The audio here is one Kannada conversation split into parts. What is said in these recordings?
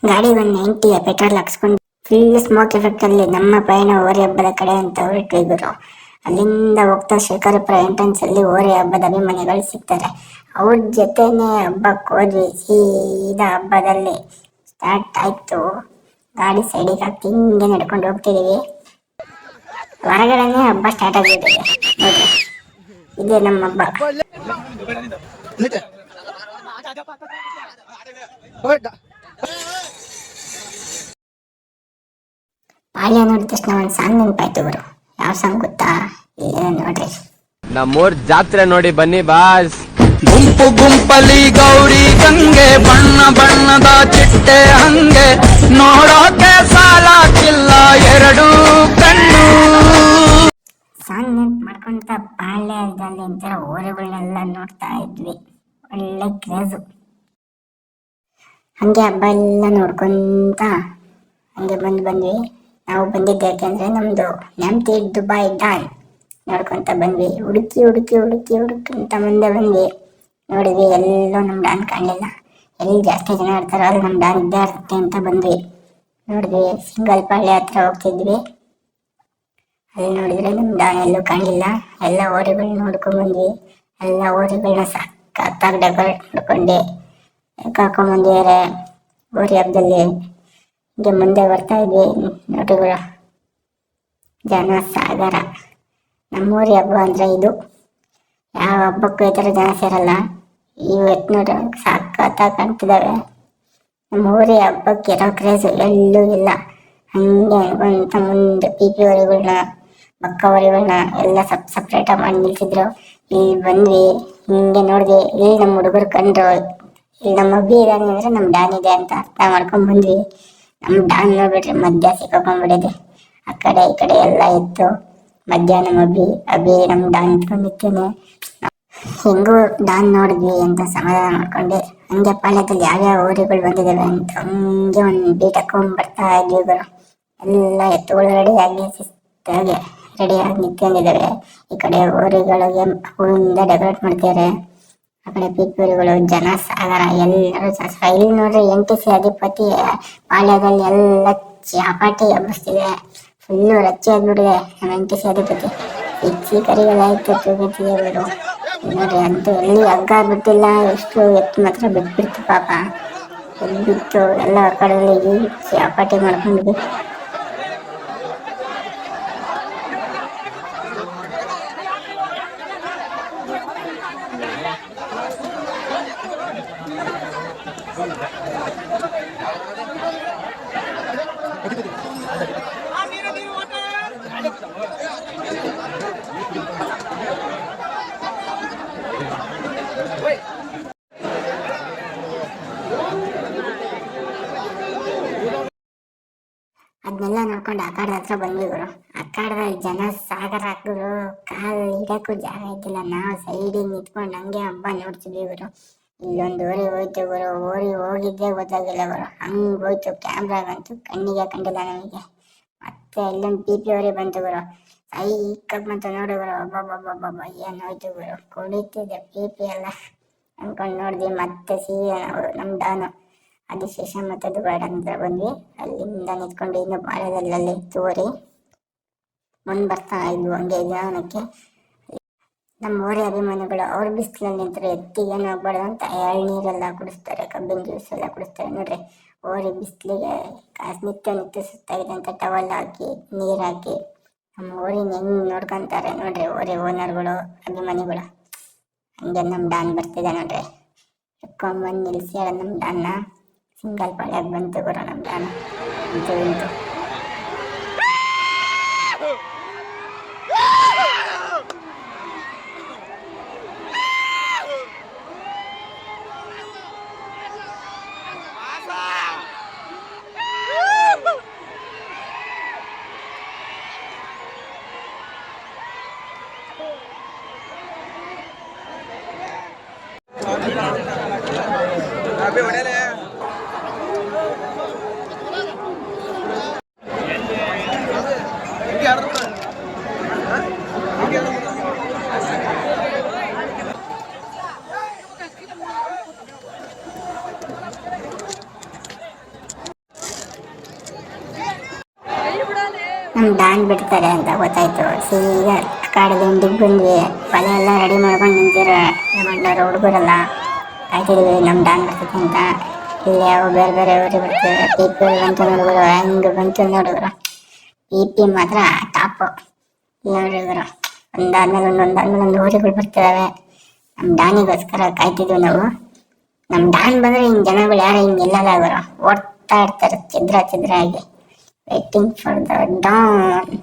ಗಾಡಿಗೆ ಒಂದು 90 ಪೆಟ್ರೋಲ್ ಹಾಕ್ಸ್ಕೊಂಡು ಫುಲ್ ಸ್ಮೋಕ್ ಎಫೆಕ್ಟ್ ಅಲ್ಲಿ ನಮ್ಮ ಪಯಣ ಹೋರಿ ಹಬ್ಬದ ಕಡೆ ಅಂತ ಹೊರಟ್ವಿ ಗುರು. ಅಲ್ಲಿಂದ ಹೋಗ್ತಾ ಶೇಖರಪುರ ಎಂಟ್ರೆನ್ಸ್ ಅಲ್ಲಿ ಹೋರಿ ಹಬ್ಬದ ಅಭಿಮಾನಿಗಳು ಸಿಗ್ತಾರೆ. ಅವ್ರ ಜೊತೆನೆ ಹಬ್ಬಕ್ಕೆ ಹೋದ್ವಿ. ಸೀದಾ ಹಬ್ಬದಲ್ಲಿ ಸ್ಟಾರ್ಟ್ ಆಯ್ತು. ಗಾಡಿ ಸೈಡಿಗೆ ಹಾಕಿ ಹಿಂಗೆ ನಡ್ಕೊಂಡು ಹೋಗ್ತಿದೀವಿ. ಹೊರಗಡೆನೆ ಹಬ್ಬ ಸ್ಟಾರ್ಟ್ ಆಗಿಬಿಟ್ಟಿದೆ ನೋಡ್ರಿ. ಇದೇ ನಮ್ಮ ಹಬ್ಬ. ಪಾಳ್ಯ ನೋಡಿದ ತಕ್ಷಣ ಒಂದು ಸಾಂಗ್ ನೆನಪಾಯ್ತು ಗುರು. ಯಾವ ಸಾಂಗ್ ಗೊತ್ತಾ? ಇಲ್ಲ ನೋಡ್ರಿ. ನಮ್ಮೂರ್ ಜಾತ್ರೆ ನೋಡಿ ಬನ್ನಿ ಬಾಸ್. ಗುಂಪು ಗುಂಪಲಿ ಗೌರಿ ಗಂಗೆ, ಬಣ್ಣ ಬಣ್ಣದ ಚಿಟ್ಟೆ ಹಂಗೆ, ನೋಡೋಕೆ ಸಾಲಾಕಿಲ್ಲ ಎರಡು ಕಣ್ಣು. ಸಾಂಗ್ ನೆನ್ಪು ಮಾಡ್ಕೊಂತ ಪಾಳ್ಯದಲ್ಲಿ ಒಂಥರ ಓರೆಗಳನ್ನೆಲ್ಲ ನೋಡ್ತಾ ಇದ್ವಿ. ಒಳ್ಳೆ ಕ್ರೇಜು. ಹಂಗೆ ಹಬ್ಬ ಎಲ್ಲ ನೋಡ್ಕೊಂತ ಹಂಗೆ ಬಂದ್ವಿ. ನಾವು ಬಂದಿದ್ದೆ ಯಾಕೆಂದ್ರೆ ನಮ್ದು ನೆಮ್ತಿ ದುಬೈ ಡಾನ್ ನೋಡ್ಕೊಂತ ಬಂದ್ವಿ. ಹುಡುಕಂತ ಮುಂದೆ ಬಂದ್ವಿ. ನೋಡಿದ್ವಿ ಎಲ್ಲೂ ನಮ್ಮ ಡಾನ್ ಕಾಣಲಿಲ್ಲ. ಎಲ್ಲಿ ಜಾಸ್ತಿ ಜನ ಇರ್ತಾರೋ ಅಲ್ಲಿ ನಮ್ಮ ಡಾನ್ ಇದ್ದೇ ಇರುತ್ತೆ ಅಂತ ಬಂದ್ವಿ. ನೋಡಿದ್ವಿ ಸಿಂಗಲ್ ಪಾಳ್ಯ ಹತ್ರ ಹೋಗ್ತಿದ್ವಿ. ಅಲ್ಲಿ ನೋಡಿದ್ರೆ ನಮ್ಮ ಡಾನ್ ಎಲ್ಲೂ ಕಾಣಲಿಲ್ಲ. ಎಲ್ಲ ಓರಿಗಳನ್ನ ನೋಡ್ಕೊಂಡ್ ಬಂದ್ವಿ. ಎಲ್ಲ ಓರಿಗಳನ್ನ ಸಖತ್ತಾಗಿ ಡೆಕೋರೇಟ್ ಮಾಡ್ಕೊಂಡೆ ಕರ್ಕೊಂಡ್ಬಂದಿದ್ದಾರೆ ಹೋರಿ ಹಬ್ಬದಲ್ಲಿ. ಹಿಂಗೆ ಮುಂದೆ ಬರ್ತಾ ಇದ್ವಿ. ನೋಡಿಗಳು ಜನ ಸಾಗರ. ನಮ್ಮೂರಿ ಹಬ್ಬ ಅಂದ್ರೆ ಇದು. ಯಾವ ಹಬ್ಬಕ್ಕೂ ಈ ಥರ ಜನ ಸೇರಲ್ಲ. ಇವತ್ತು ನೋಡ್ರಿ ಸಖತ್ತಾಗಿ ಕಾಣ್ತಿದ್ದಾವೆ. ನಮ್ಮ ಊರಿ ಹಬ್ಬಕ್ಕೆ ಇರೋ ಕ್ರೇಜ್ ಎಲ್ಲೂ ಇಲ್ಲ. ಹಂಗೆ ಅಂತ ಮುಂದೆ ಪಿ ಹೊರಿಗಳನ್ನ ಬಕ್ಕ ಹೊರಿಗಳನ್ನ ಎಲ್ಲ ಸಪ್ರೇಟಾಗಿ ಮಾಡಿ ನಿಲ್ಸಿದ್ರು. ಇಲ್ಲಿ ಬಂದ್ವಿ, ಹಿಂಗೆ ನೋಡಿದ್ವಿ. ಇಲ್ಲಿ ನಮ್ಮ ಹುಡುಗರು ಕಂಡ್ರು ಇಲ್ಲಿ ನಮ್ಮ ಅಬ್ಬಿ ಇದ್ದಾನೆ ಅಂದ್ರೆ ನಮ್ಮ ಡಾನ್ ಇದೆ ಅಂತ ಅರ್ಥ ಮಾಡ್ಕೊಂಡ್ ಬಂದ್ವಿ. ನಮ್ಮ ಡಾನ್ ನೋಡ್ಬಿಟ್ರೆ ಮಧ್ಯ ಸಿಕ್ಕಾಕೊಂಡ್ಬಿಟ್ಟಿದೆ. ಆ ಕಡೆ ಈ ಕಡೆ ಎಲ್ಲ ಇತ್ತು. ಮಧ್ಯ ನಮ್ಮ ಅಬ್ಬಿ ನಮ್ಮ ಡಾನ್ ಇಟ್ಕೊಂಡಿರ್ತೇನೆ. ಹೆಂಗೂ ಡಾನ್ ನೋಡಿದ್ವಿ ಅಂತ ಸಮಾಧಾನ ಮಾಡ್ಕೊಂಡೆ ಹಂಗೆ ಪಾಳ್ಯದಲ್ಲಿ ಯಾವ್ಯಾವ ಊರುಗಳು ಬಂದಿದ್ದಾವೆ ಅಂತ ಹಂಗೆ ಒಂದು ಬೀಟ್ ಹಾಕೊಂಡ್ ಬರ್ತಾ ಇದ್ವಿ. ಎಲ್ಲ ಎತ್ತುಗಳು ರೆಡಿಯಾಗಿ ಶಿಸ್ತಾಗಿ ರೆಡಿಯಾಗಿ ನಿಂತ್ಕೊಂಡಿದ್ದಾವೆ. ಈ ಕಡೆ ಊರುಗಳಿಗೆ ಹೂವಿಂದ ಡೆಕೋರೇಟ್ ಮಾಡ್ತಾರೆ. ಆ ಕಡೆ ಪಿಪ್ಪುರಿಗಳು ಜನ ಸಾಗರ. ಎಲ್ಲರೂ ಇಲ್ಲಿ ನೋಡ್ರಿ NTC ಅಧಿಪತಿ ಪಾಳ್ಯದಲ್ಲಿ ಎಲ್ಲ ಚಾಪಾಟಿ ಹಬ್ಬಿಸ್ತಿದೆ. ಫುಲ್ಲು ರಚ್ಚೆ ಆಗ್ಬಿಟ್ಟಿದೆ ನಮ್ಮ NTC ಅಧಿಪತಿ. ಇಚ್ಚಿ ಕರಿಗಳಾಯ್ತು ತೂಗುತ್ತಿದೆ ನೋಡ್ರಿ. ಅಂತೂ ಎಲ್ಲಿ ಹಗ್ಗ ಬಿಟ್ಟಿಲ್ಲ. ಎಷ್ಟು ಎತ್ತು ಮಾತ್ರ ಬಿಟ್ಬಿಡ್ತು ಪಾಪ. ಎಲ್ಲಿ ಬಿತ್ತು ಎಲ್ಲ ಕಡೆಯಲ್ಲಿ ಚಾಪಾಟಿ ಮಾಡ್ಕೊಂಡಿದ್ವಿ. ಅದನ್ನೆಲ್ಲ ನೋಡ್ಕೊಂಡು ಅಖಾಡದ ಹತ್ರ ಬಂದ್ವಿ ಗುರು. ಅಖಾಡದಲ್ಲಿ ಜನ ಸಾಗರ ಹಾಕಿದ್ರು. ಕಾಲು ಇಡಕ್ಕೂ ಜಾಗ ಇದ್ದಿಲ್ಲ. ನಾವು ಸೈಡಿಗೆ ನಿಂತ್ಕೊಂಡು ಹಂಗೆ ಹಬ್ಬ ನೋಡ್ತಿದ್ವಿ ಗುರು. ಇಲ್ಲೊಂದು ಓರಿ ಹೋಯ್ತು ಗುರು. ಓರಿ ಹೋಗಿದ್ದೇ ಗೊತ್ತಾಗಿಲ್ಲ ಗುರು. ಹಂಗೆ ಹೋಯ್ತು. ಕ್ಯಾಮ್ರಾಗಂತೂ ಕಣ್ಣಿಗೆ ಕಂಡಿಲ್ಲ ನಮಗೆ. ಮತ್ತೆ ಇಲ್ಲೊಂದು PP ಓರಿ ಬಂತು ಗುರು. ಸೈಕಪ್ ಬಂತು ನೋಡಿ ಗುರು. ಒಬ್ಬೊಬ್ಬೊಬ್ಬೊಬ್ಬ ಏನಾಯ್ತು ಗುರು. ಕುಡಿತಿದ್ದೆ PP ಎಲ್ಲ ಅನ್ಕೊಂಡು ನೋಡಿದ್ವಿ. ಮತ್ತೆ ಸೀದಾ ನಾವು ನಮ್ಮ ಡಾನು ಆದಿಶೇಷ ಮತ್ತೆ ದುಬೈ ಡಾನ್ ಹತ್ರ ಬಂದ್ವಿ. ಅಲ್ಲಿಂದ ನಿಂತ್ಕೊಂಡು ಇನ್ನು ಪಾಳ್ಯದಲ್ಲಿ ತೋರಿ ಮುಂದೆ ಬರ್ತಾ ಇದ್ವು ಹಂಗೆ ನಿಧಾನಕ್ಕೆ. ನಮ್ಮ ಓರಿ ಅಭಿಮಾನಿಗಳು ಅವ್ರ ಬಿಸಿಲಲ್ಲಿ ನಿಂತರೆ ಎತ್ತಿಗೆ ಏನು ಆಗ್ಬಾರ್ದು ಅಂತ ಎಳ್ನೀರೆಲ್ಲ ಕುಡಿಸ್ತಾರೆ, ಕಬ್ಬಿನ ಜ್ಯೂಸ್ ಎಲ್ಲ ಕುಡಿಸ್ತಾರೆ ನೋಡ್ರಿ. ಓರಿ ಬಿಸಿಲಿಗೆ ನಿತ್ಯ ಸುತ್ತಾಗಿದೆ ಅಂತ ಟವಲ್ ಹಾಕಿ ನೀರು ಹಾಕಿ ನಮ್ಮ ಓರಿನ ಹೆಂಗ್ ನೋಡ್ಕೊಂತಾರೆ ನೋಡ್ರಿ ಓರಿ ಓನರ್ಗಳು ಅಭಿಮಾನಿಗಳು. ಹಂಗೆ ನಮ್ಮ ಡಾನ್ ಬರ್ತಿದೆ ನೋಡ್ರಿ. ಎತ್ಕೊಂಡ್ಬಂದು ನಿಲ್ಸಿ ನಮ್ಮ ಡಾನ್ನ ಸಿಂಗಲ್ ಪಾಳ್ಯಾಗ ಬಂತು ಗುರು ನಮ್ಮ ಡಾನ್. ಇಂತು अभी ನಮ್ಮ ಡಾನ್ ಬಿಡ್ತಾರೆ ಅಂತ ಗೊತ್ತಾಯ್ತು. ಸೀದಾ ಕಾಡು ದಿಂಡಿಗೆ ಬಂದ್ವಿ. ಬಲೆ ಎಲ್ಲ ರೆಡಿ ಮಾಡ್ಕೊಂಡು ನಿಂತಿರೋ ಮಂಡವರು ಹುಡುಗರೆಲ್ಲ ಕಾಯ್ತಿದ್ವಿ ನಮ್ಮ ಡಾನ್ ಬರ್ತೈತೆ ಅಂತ. ಇಲ್ಲಿ ಯಾವ ಬೇರೆ ಬೇರೆ ಊರಿಗೆ ಬರ್ತೀವಿ. ಪಿ ಬಂತು ನೋಡಿದ್ರು, ಹೆಂಗೆ ಬಂತು ನೋಡಿದ್ರು. ಪಿ ಮಾತ್ರ ಟಾಪು ನೋಡಿದ್ರು. ಒಂದಾದ್ಮೇಲೆ ಒಂದು ಊರುಗಳು ಬರ್ತಿದ್ದಾವೆ. ನಮ್ಮ ಡಾನಿಗೋಸ್ಕರ ಕಾಯ್ತಿದ್ವಿ ನಾವು. ನಮ್ಮ ಡಾನ್ ಬಂದ್ರೆ ಹಿಂಗೆ ಜನಗಳು ಯಾರು ಹಿಂಗೆ ಇಲ್ಲಲ್ಲ, ಅವರು ಓಡ್ತಾ ಇರ್ತಾರೆ ಚಿದ್ರ ಆಗಿ, ವೇಟಿಂಗ್ ಫಾರ್ ದ ಡಾನ್.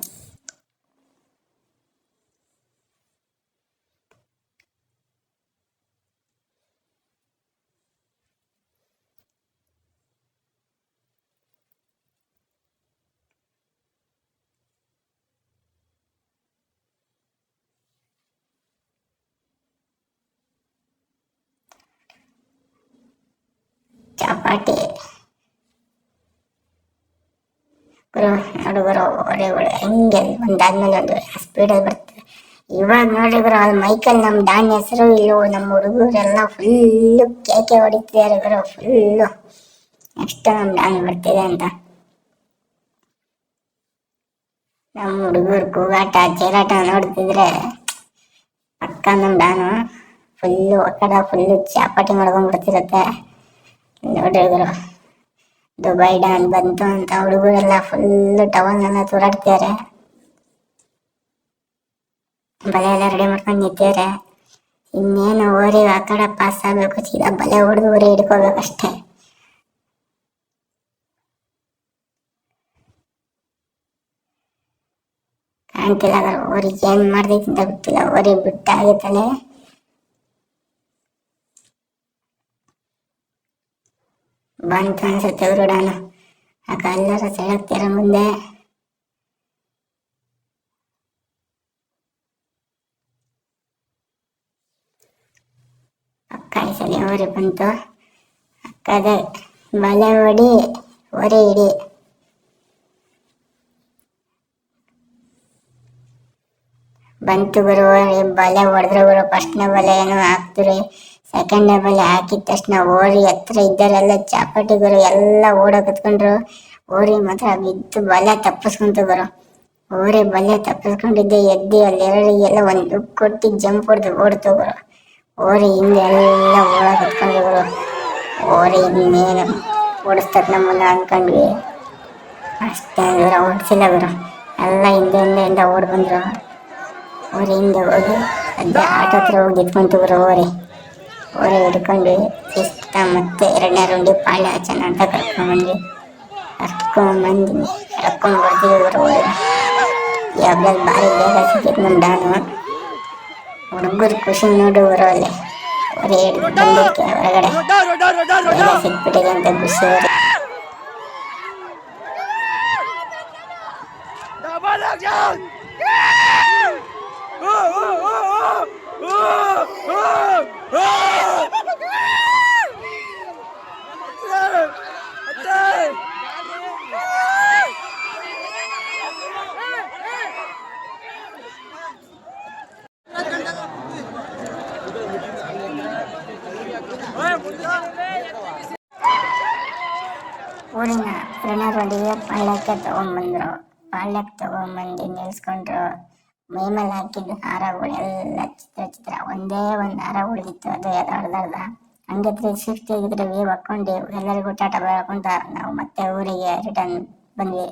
ಚಪಾಟಿ ಗುರು ನೋಡುಗರು ಓರೆಗಳು ಹೆಂಗೆ ಒಂದಾದ್ಮೇಲೆ ಒಂದು ಸ್ಪೀಡಲ್ಲಿ ಬರ್ತದೆ. ಇವಾಗ ನೋಡ್ರಿ ಗುರು, ಅಲ್ಲಿ ಮೈಕಲ್ ನಮ್ಮ ಡಾನ್ ಹೆಸರು ಇಲ್ಲೋ ನಮ್ಮ ಹುಡುಗರೆಲ್ಲ ಫುಲ್ಲು ಕೇಕೆ ಹೊಡಿತಿದ್ದಾರೆ ಗುರು, ಫುಲ್ಲು ನೆಕ್ಸ್ಟ್ ನಮ್ಮ ಡಾನ್ ಬರ್ತಿದೆ ಅಂತ. ನಮ್ಮ ಹುಡುಗರು ಕೂಗಾಟ ಚೇರಾಟ ನೋಡ್ತಿದ್ರೆ ಪಕ್ಕ ನಮ್ಮ ಡಾನು ಫುಲ್ಲು ಒಕ್ಕಡ ಫುಲ್ಲು ಚಾಪಾಟಿ ಮಾಡ್ಕೊಂಡ್ ಬರ್ತಿರತ್ತೆ ನೋಡ್ರಿ ಗುರು. ದುಬೈ ಡಾನ್ ಬಂತು ಅಂತ ಹುಡುಗರೆಲ್ಲ ಫುಲ್ಲು ಟವಲ್ನೆಲ್ಲ ತೂರಾಡ್ತಿದ್ದಾರೆ, ಬಲೆ ಎಲ್ಲ ರೆಡಿ ಮಾಡ್ಕೊಂಡು ನಿಂತಿದ್ದಾರೆ. ಇನ್ನೇನು ಓರಿ ಆ ಕಡೆ ಪಾಸ್ ಆಗಬೇಕು, ಸೀದಾ ಬಲೆ ಹೊಡೆದು ಓರಿ ಹಿಡ್ಕೋಬೇಕಷ್ಟೇ. ಕಾಣ್ತಿಲ್ಲ ಓರಿಗೆ ಏನ್ ಮಾಡ್ದೈತಿ ಅಂತ ಗೊತ್ತಿಲ್ಲ. ಓರಿ ಬಿಟ್ಟಾಗಿತ್ತಲೆ ಬಂತು ಅನ್ಸುತ್ತೆ ಅವರು ಡಾನು. ಆಗ ಎಲ್ಲರ ಸೆಳಕ್ತಿರ ಮುಂದೆ. ಅಕ್ಕ ಈ ಸಲ ಓರಿ ಬಂತು. ಅಕ್ಕದ ಬಲೆ ಹೊಡಿ ಓರಿ ಹಿಡಿ. ಬಂತು ಗುರು, ಬಲೆ ಹೊಡೆದ್ರು ಗುರು. ಫಸ್ಟ್ನೇ ಬಲೆ ಏನೋ ಹಾಕ್ತಿರಿ, ಸೆಕೆಂಡ್ನೇ ಬಲೆ ಹಾಕಿದ ತಕ್ಷಣ ಓರಿ ಹತ್ರ ಇದ್ದಾರೆಲ್ಲ ಚಾಪಾಟಿ ಗುರು ಎಲ್ಲ ಓಡಕತ್ಕೊಂಡ್ರು. ಓರಿ ಮಾತ್ರ ಬಿದ್ದು ಬಲೆ ತಪ್ಪಿಸ್ಕೊಂತು ಗುರು. ಓರಿ ಬಲೆ ತಪ್ಪಿಸ್ಕೊಂಡಿದ್ದೆ ಎದ್ದು ಅಲ್ಲಿ ಎರಡಿಗೆಲ್ಲ ಒಂದು ಕೊಟ್ಟು ಜಂಪ್ ಹೊಡೆದು ಓಡ್ತು ಗುರು. ಓರಿ ಹಿಂದೆ ಎಲ್ಲ ಓಡಕತ್ಕೊಂಡ್ರು ಗುರು. ಓರಿ ಇನ್ನೇನು ಓಡಿಸ್ತದ ನಮ್ಮನ್ನ ಅನ್ಕೊಂಡ್ವಿ. ಅಷ್ಟೇ ಗುರು, ಓಡಿಸಿಲ್ಲ ಗುರು. ಎಲ್ಲ ಹಿಂದೆ ಓಡ್ ಬಂದ್ರು. ಓರಿ ಹಿಂದೆ ಹೋಗಿ ಅದೇ ಆಟೋ ಹತ್ರ ಹೋಗಿ ನಿಂತ್ಕೊಂತು ಗುರು. ಓರಿ ಹಿಡ್ಕೊಂಡ್ವಿ. ಇಷ್ಟ ಮತ್ತೆ 2ನೇ ರೌಂಡಿ ಪಾಳ್ಯ ಹಚ್ಚನ ಅಂತ ಕರ್ಕೊಂಡ್ಬಂದು ಬರ್ತೀವಿ ಗುರು. ಓರಿ ಯಾವ್ದ್ರಲ್ಲಿ ಭಾರಿ ಬೇಗ ಸಿಕ್ಕಿತ್ತು ನಮ್ಮ ಡಾನು. ಹುಡುಗರು ಖುಷಿ ನೋಡು ಗುರು. ಅಲ್ಲಿ ಓರಿ ಹಿಡಿದು ಬಂದಕ್ಕೆ ಹೊರಗಡೆ ಬೇಗ ಸಿಕ್ಬಿಟ್ಟಿದೆ ಅಂತ ಖುಷಿ ಅವ್ರಿಗೆ. ಊರಿನ 2ನೇ ರೌಂಡಿಗೆ ಪಾಳ್ಯಕ್ಕೆ ತಗೊಂಬಂದು ನಿಲ್ಸ್ಕೊಂಡ್ರು. ಮೇಮೇಲೆ ಹಾಕಿದ್ದು ಹಾರಗಳು ಎಲ್ಲ ಚಿತ್ರ ಒಂದೇ ಒಂದು ಹಾರ ಉಳಿದಿತ್ತು, ಅದು ಅರ್ಧ. ಹಂಗೆ 360 ಆಗಿದ್ರೆ ವೇವ್ ಹಾಕೊಂಡು ಎಲ್ಲರಿಗೂ ಟಾಟಾ ಬೆಳ್ಕೊಂತ ನಾವು ಮತ್ತೆ ಊರಿಗೆ ರಿಟರ್ನ್ ಬಂದ್ವಿ.